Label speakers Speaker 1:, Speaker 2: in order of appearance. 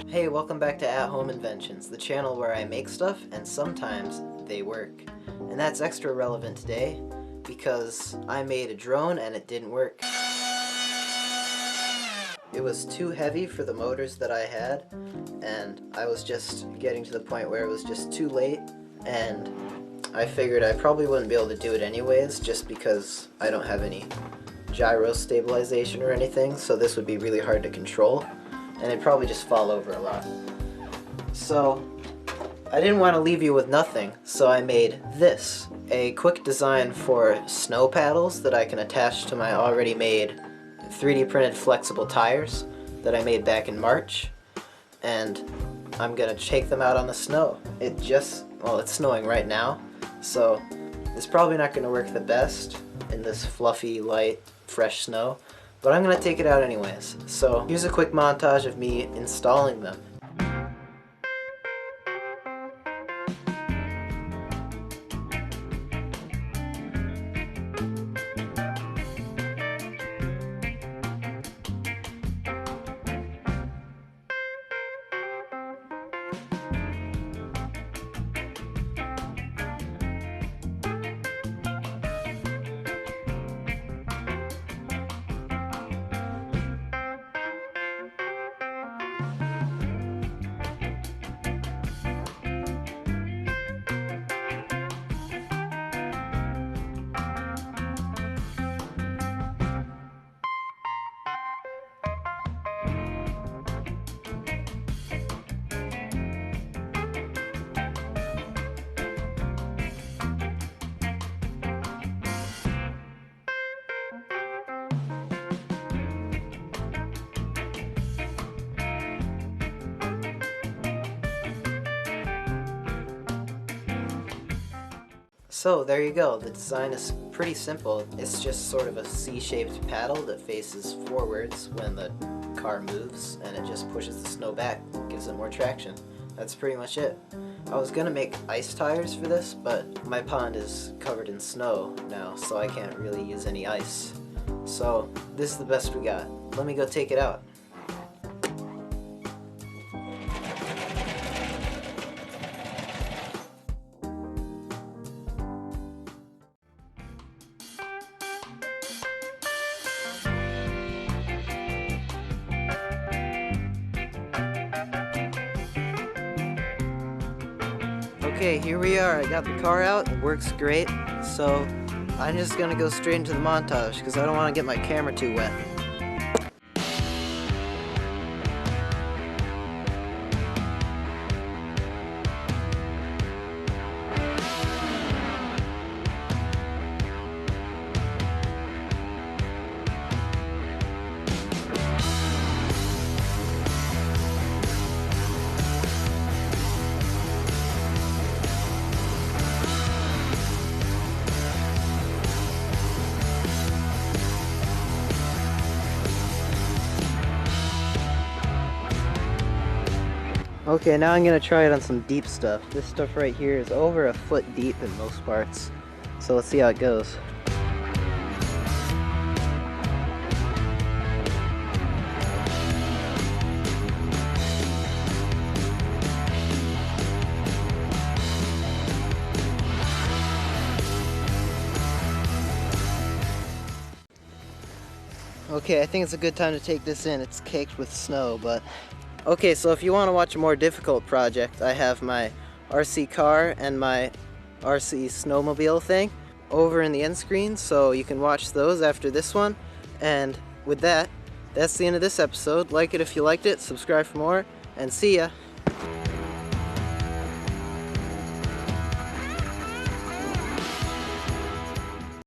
Speaker 1: Hey, welcome back to At Home Inventions, the channel where I make stuff and sometimes they work. And that's extra relevant today because I made a drone and it didn't work. It was too heavy for the motors that I had, and I was just getting to the point where it was just too late, and I figured I probably wouldn't be able to do it anyways just because I don't have any gyro stabilization or anything, so this would be really hard to control and it'd probably just fall over a lot. So I didn't want to leave you with nothing, so I made this, a quick design for snow paddles that I can attach to my already made 3D printed flexible tires that I made back in March, and I'm gonna take them out on the snow. Well, it's snowing right now, so it's probably not gonna work the best in this fluffy, light, fresh snow, but I'm gonna take it out anyways. So here's a quick montage of me installing them. So there you go, the design is pretty simple. It's just sort of a C-shaped paddle that faces forwards when the car moves, and it just pushes the snow back, gives it more traction. That's pretty much it. I was gonna make ice tires for this, but my pond is covered in snow now, so I can't really use any ice. So this is the best we got. Let me go take it out. Okay, here we are. I got the car out. It works great. So I'm just gonna go straight into the montage because I don't want to get my camera too wet. Okay, now I'm gonna try it on some deep stuff. This stuff right here is over a foot deep in most parts. So let's see how it goes. Okay, I think it's a good time to take this in. It's caked with snow, but... Okay, so if you want to watch a more difficult project, I have my RC car and my RC snowmobile thing over in the end screen, so you can watch those after this one. And with that, that's the end of this episode. Like it if you liked it, subscribe for more, and see ya!